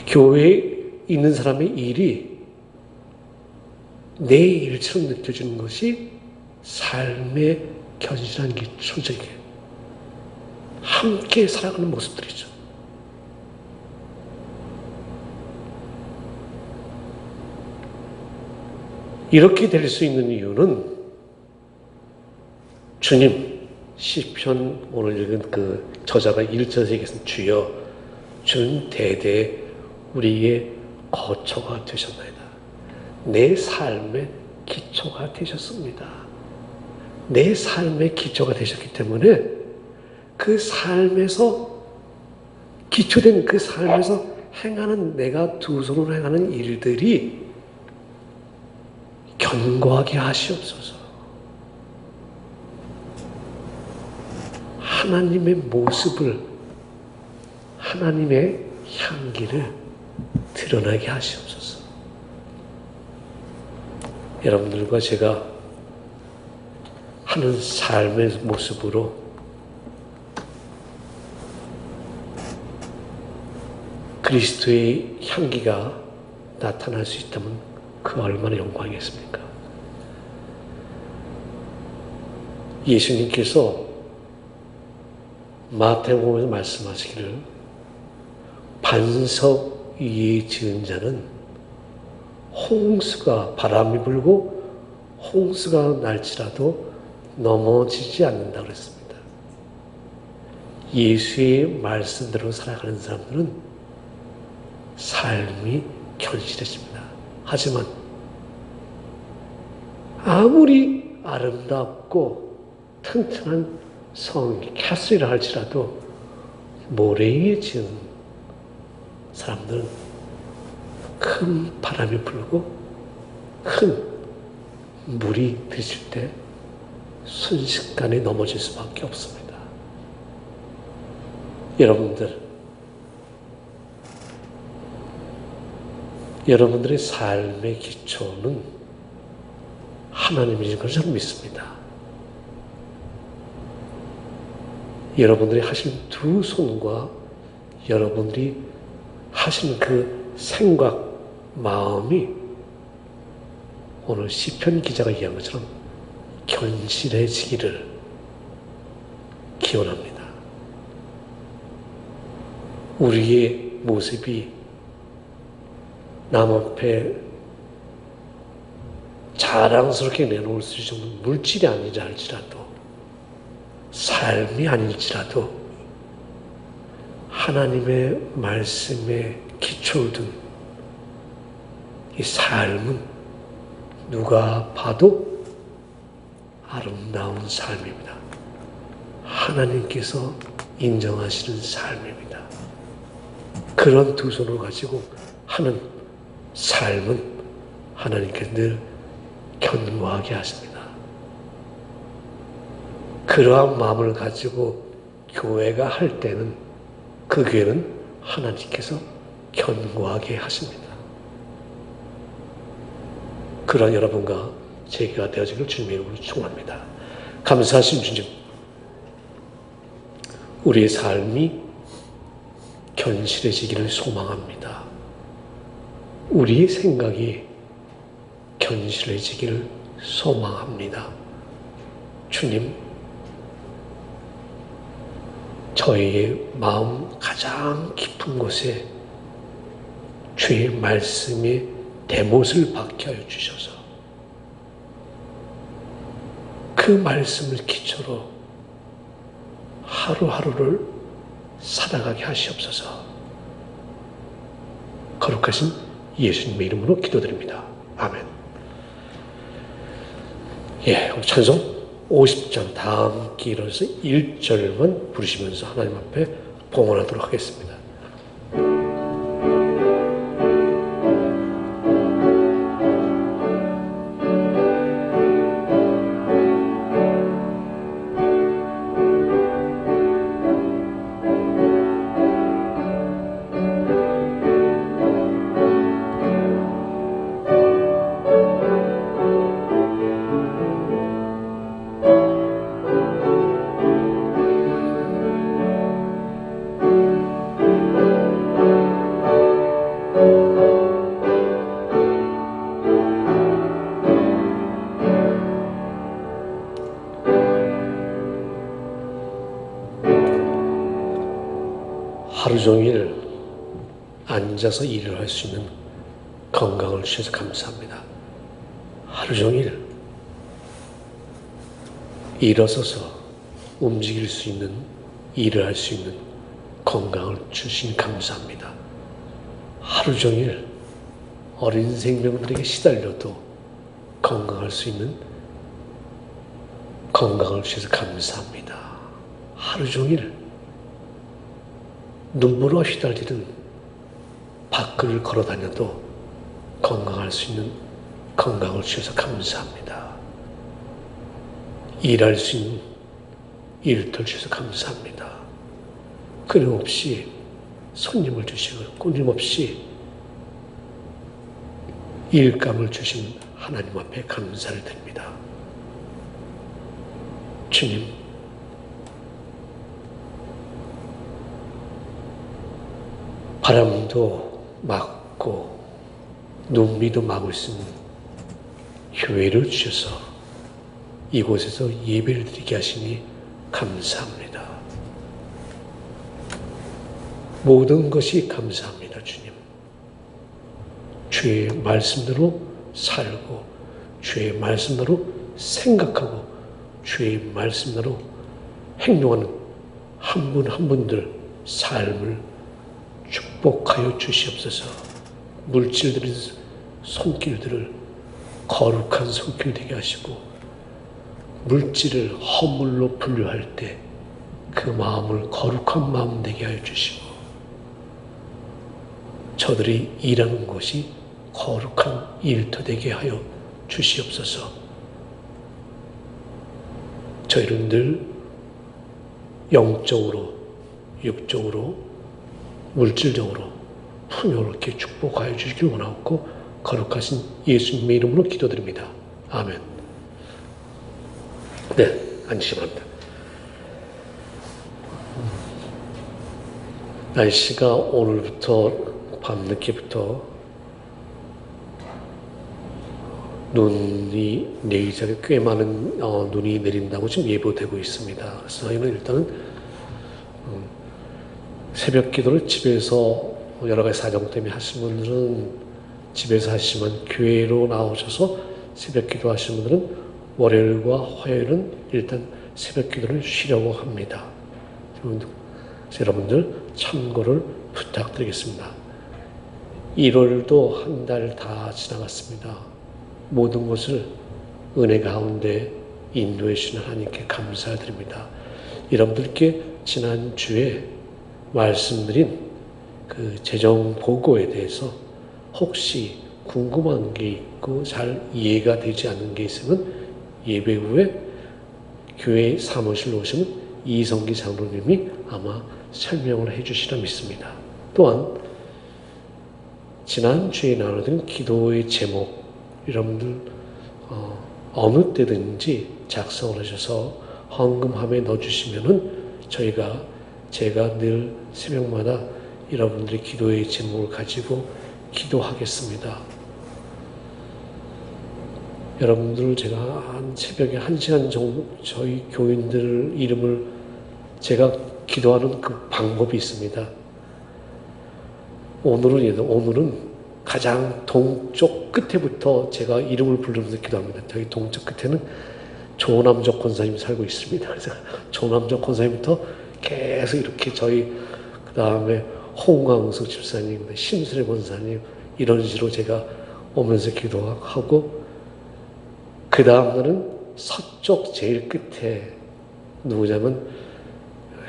교회에 있는 사람의 일이 내 일처럼 느껴지는 것이 삶의 견실한 기초적인 함께 살아가는 모습들이죠. 이렇게 될 수 있는 이유는 주님, 시편 오늘 읽은 그 저자가 1절에서 얘기했습니다. 주여, 주는 대대 우리의 거처가 되셨나이다. 내 삶의 기초가 되셨습니다. 내 삶의 기초가 되셨기 때문에 그 삶에서 기초된 그 삶에서 행하는 내가 두 손으로 행하는 일들이 견고하게 하시옵소서. 하나님의 모습을, 하나님의 향기를 드러나게 하시옵소서. 여러분들과 제가 하는 삶의 모습으로 그리스도의 향기가 나타날 수 있다면 그 얼마나 영광이겠습니까? 예수님께서 마태복음에서 말씀하시기를 반석 위에 지은 자는 홍수가 바람이 불고 홍수가 날지라도 넘어지지 않는다 그랬습니다. 예수의 말씀대로 살아가는 사람들은 삶이 견실해집니다. 하지만 아무리 아름답고 튼튼한 성, 캐슬이라 할지라도 모래 위에 지은 사람들은 큰 바람이 불고 큰 물이 들칠 때 순식간에 넘어질 수밖에 없습니다. 여러분들의 삶의 기초는 하나님이신 것을 저는 믿습니다. 여러분들이 하신 두 손과 여러분들이 하신 그 생각, 마음이 오늘 시편 기자가 이야기한 것처럼 견실해지기를 기원합니다. 우리의 모습이 남 앞에 자랑스럽게 내놓을 수 있는 정도 물질이 아니라 할지라도 삶이 아닐지라도 하나님의 말씀에 기초를 둔 이 삶은 누가 봐도 아름다운 삶입니다. 하나님께서 인정하시는 삶입니다. 그런 두 손을 가지고 하는 삶은 하나님께서 늘 견고하게 하십니다. 그러한 마음을 가지고 교회가 할 때는 그 교회는 하나님께서 견고하게 하십니다. 그러한 여러분과 제가 되어지기를 주님의 이름으로 축원합니다. 감사하신 주님, 우리의 삶이 견실해지기를 소망합니다. 우리의 생각이 견실해지기를 소망합니다. 주님, 저희의 마음 가장 깊은 곳에 주의 말씀의 대못을 박혀하여 주셔서 그 말씀을 기초로 하루하루를 살아가게 하시옵소서. 거룩하신 예수님의 이름으로 기도드립니다. 아멘. 오늘 찬송 50장 다 함께 일어나서 1절만 부르시면서 하나님 앞에 봉헌하도록 하겠습니다. 하루 종일 앉아서 일을 할 수 있는 건강을 주셔서 감사합니다. 하루 종일 일어서서 움직일 수 있는 일을 할 수 있는 건강을 주신 감사합니다. 하루 종일 어린 생명들에게 시달려도 건강할 수 있는 건강을 주셔서 감사합니다. 하루 종일 눈물로 휘달리는 밖을 걸어 다녀도 건강할 수 있는 건강을 주셔서 감사합니다. 일할 수 있는 일터를 주셔서 감사합니다. 끊임없이 손님을 주시고 끊임없이 일감을 주신 하나님 앞에 감사를 드립니다. 주님, 바람도 막고 눈비도 막을 수 있는 교회를 주셔서 이곳에서 예배를 드리게 하시니 감사합니다. 모든 것이 감사합니다, 주님. 주의 말씀대로 살고 주의 말씀대로 생각하고 주의 말씀대로 행동하는 한 분 한 분들 삶을 축복하여 주시옵소서. 물질들의 손길들을 거룩한 손길 되게 하시고 물질을 허물로 분류할 때 그 마음을 거룩한 마음 되게 하여 주시고 저들이 일하는 곳이 거룩한 일터 되게 하여 주시옵소서. 저희는 늘 영적으로, 육적으로, 물질적으로 풍요롭게 축복하여 주시길 원하고 거룩하신 예수님의 이름으로 기도드립니다. 아멘. 네, 앉으시기 바랍니다. 날씨가 오늘부터 밤늦게부터 눈이 내리자게 꽤 많은 눈이 내린다고 지금 예보되고 있습니다. 그래서 저희는 일단은 새벽 기도를 집에서 여러 가지 사정 때문에 하신 분들은 집에서 하시면 교회로 나오셔서 새벽 기도 하시는 분들은 월요일과 화요일은 일단 새벽 기도를 쉬려고 합니다. 여러분들 참고를 부탁드리겠습니다. 1월도 한 달 다 지나갔습니다. 모든 것을 은혜 가운데 인도해 주시는 하나님께 감사드립니다. 여러분들께 지난주에 말씀드린 그 재정 보고에 대해서 혹시 궁금한 게 있고 잘 이해가 되지 않는 게 있으면 예배 후에 교회 사무실로 오시면 이성기 장로님이 아마 설명을 해 주시리라 믿습니다. 또한 지난주에 나눠드린 기도의 제목 여러분들 어느 때든지 작성을 하셔서 헌금함에 넣어주시면은 제가 늘 새벽마다 여러분들의 기도의 제목을 가지고 기도하겠습니다. 여러분들 제가 한 새벽에 1시간 정도 저희 교인들 이름을 제가 기도하는 그 방법이 있습니다. 오늘은 가장 동쪽 끝에부터 제가 이름을 부르면서 기도합니다. 저희 동쪽 끝에는 조남적 권사님이 살고 있습니다. 그래서 조남적 권사님부터 계속 이렇게 그 다음에 홍광석 집사님, 심수래 권사님 이런 식으로 제가 오면서 기도하고 그 다음날은 서쪽 제일 끝에 누구냐면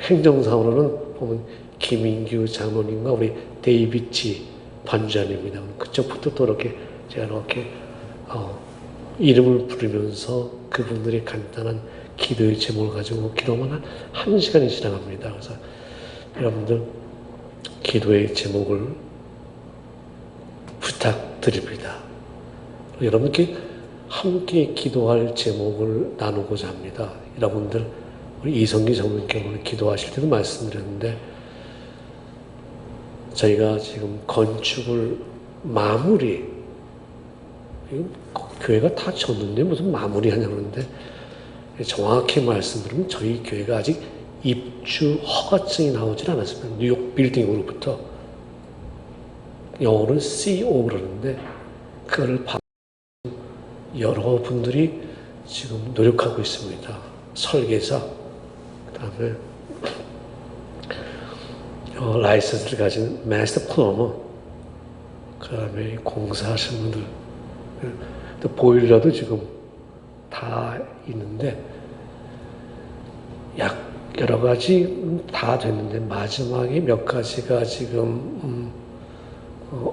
행정상으로는 보면 김인규 장로님과 우리 데이비치 반주자님입니다. 그쪽부터 또 제가 이렇게 이름을 부르면서 그분들의 간단한 기도의 제목을 가지고 기도만 한 1시간이 지나갑니다. 그래서 여러분들 기도의 제목을 부탁드립니다. 여러분께 함께 기도할 제목을 나누고자 합니다. 여러분들 우리 이성기 장로님께 오늘 기도하실 때도 말씀드렸는데 저희가 지금 건축을 교회가 다 졌는데 무슨 마무리하냐고 그러는데 정확히 말씀드리면 저희 교회가 아직 입주 허가증이 나오질 않았습니다. 뉴욕 빌딩으로부터 영어는 CO 그러는데 그걸 여러분들이 지금 노력하고 있습니다. 설계사, 그 다음에 라이선스를 가진 마스터 플러머, 그 다음에 공사하시는 분들, 또 보일러도 지금 다 있는데 여러 가지 다 됐는데 마지막에 몇 가지가 지금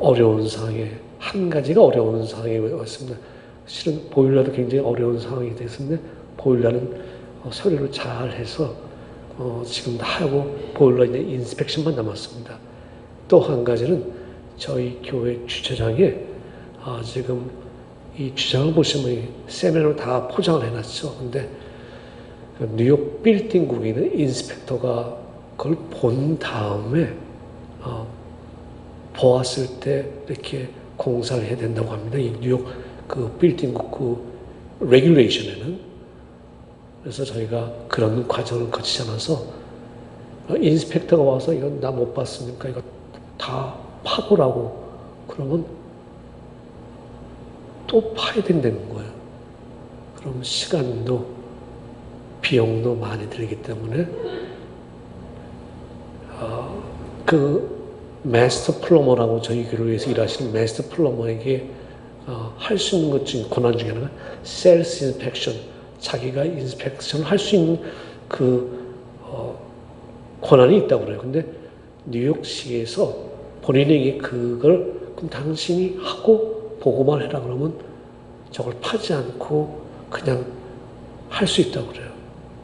어려운 상황에 한 가지가 어려운 상황에 왔습니다. 실은 보일러도 굉장히 어려운 상황이 됐었는데 보일러는 서류를 잘 해서 지금 다 하고 보일러 이제 인스펙션만 남았습니다. 또 한 가지는 저희 교회 주차장에 지금 이 주차장을 보시면 세면으로 다 포장을 해놨죠. 근데 뉴욕 빌딩국에 있는 인스펙터가 그걸 본 다음에 보았을 때 이렇게 공사를 해야 된다고 합니다. 이 뉴욕 그 빌딩국 그 레귤레이션에는. 그래서 저희가 그런 과정을 거치지 않아서 인스펙터가 와서 이건 나 못 봤으니까 이거 다 파보라고 그러면 또 파야 된다는 거예요. 그럼 시간도 비용도 많이 들기 때문에 그 마스터 플러머라고 저희 교회에서 일하시는 마스터 플러머에게 할 수 있는 것 중 권한 중에 하나가 셀스 인스펙션, 자기가 인스펙션을 할 수 있는 그 권한이 있다고 그래요. 근데 뉴욕시에서 본인에게 그걸 그럼 당신이 하고 보고만 해라 그러면 저걸 파지 않고 그냥 할 수 있다고 그래요.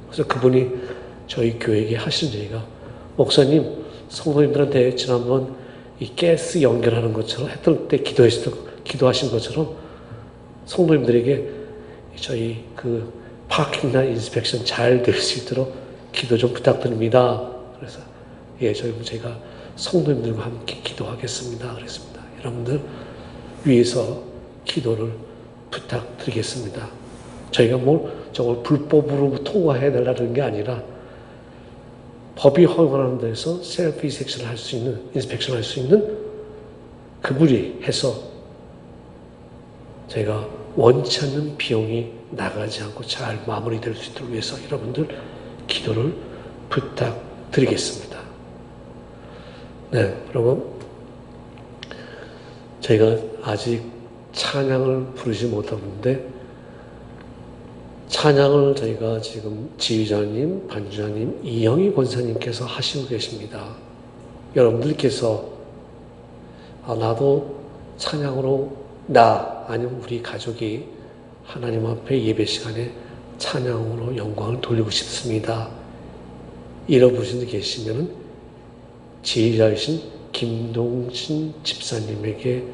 그래서 그분이 저희 교회에게 하신 얘기가 목사님, 성도님들한테 지난번 이 가스 연결하는 것처럼 했던 때 기도하신 것처럼 성도님들에게 저희 그 파킹나 인스펙션 잘 될 수 있도록 기도 좀 부탁드립니다. 그래서 제가 성도님들과 함께 기도하겠습니다. 그랬습니다. 여러분들 위해서 기도를 부탁드리겠습니다. 저희가 저걸 불법으로 통과해야 되려는 게 아니라 법이 허용하는 데서 셀프 인스펙션을 할 수 있는, 인스펙션 할 수 있는 그분이 해서 저희가 원치 않는 비용이 나가지 않고 잘 마무리될 수 있도록 위해서 여러분들 기도를 부탁드리겠습니다. 네, 그러면 저희가 아직 찬양을 부르지 못하는데 찬양을 저희가 지금 지휘자님, 반주자님, 이영희 권사님께서 하시고 계십니다. 여러분들께서 나도 찬양으로 아니면 우리 가족이 하나님 앞에 예배 시간에 찬양으로 영광을 돌리고 싶습니다. 이런 분이 계시면 지휘자이신 김동신 집사님에게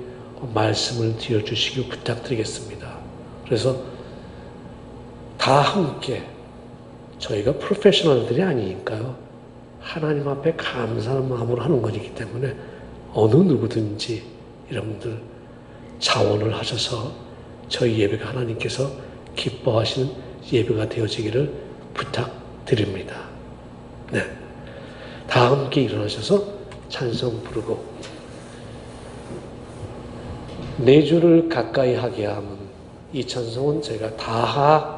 말씀을 드려주시길 부탁드리겠습니다. 그래서 다 함께 저희가 프로페셔널들이 아니니까요. 하나님 앞에 감사한 마음으로 하는 것이기 때문에 어느 누구든지 여러분들 자원을 하셔서 저희 예배가 하나님께서 기뻐하시는 예배가 되어지기를 부탁드립니다. 네, 다 함께 일어나셔서 찬송 부르고 내 주를 가까이 하게 함은 이 찬송은 저희가 다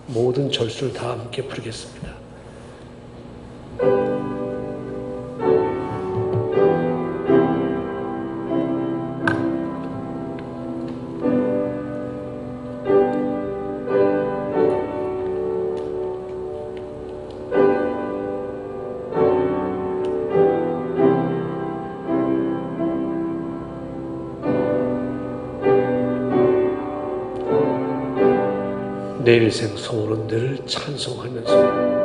모든 절수를 다 함께 부르겠습니다. 내 일생 소원은 늘 찬송하면서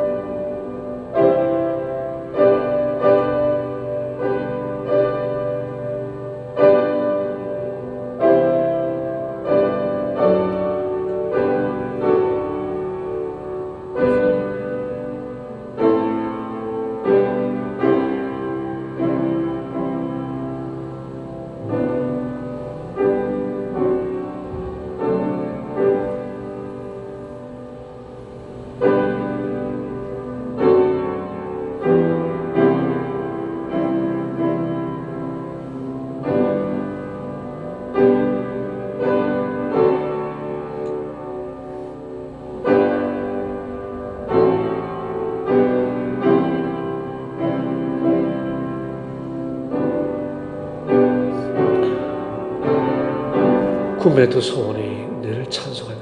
꿈에도 소원이 늘 찬송하면서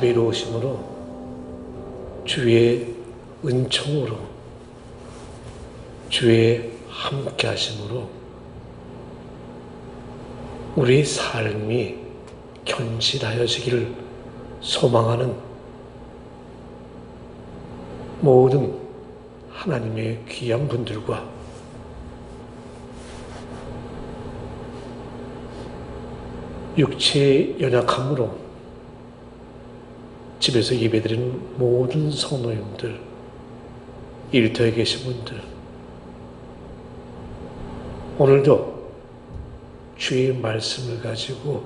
자비로우심으로 주의 은총으로 주의 함께 하심으로 우리 삶이 견실하여지기를 소망하는 모든 하나님의 귀한 분들과 육체의 연약함으로 집에서 예배드리는 모든 성도님들, 일터에 계신 분들, 오늘도 주의 말씀을 가지고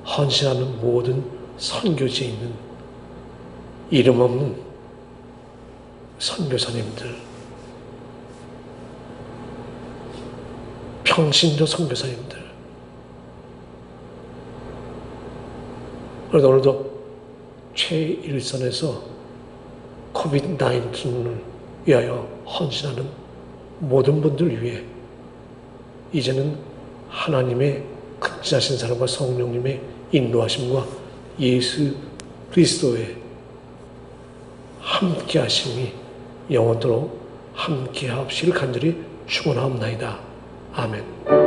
헌신하는 모든 선교지에 있는 이름 없는 선교사님들, 평신도 선교사님들, 오늘도 최일선에서 코비드-19을 위하여 헌신하는 모든 분들 위해 이제는 하나님의 극진하신 사랑과 성령님의 인도하심과 예수 그리스도의 함께 하심이 영원토록 함께 하옵시길 간절히 축원하옵나이다. 아멘.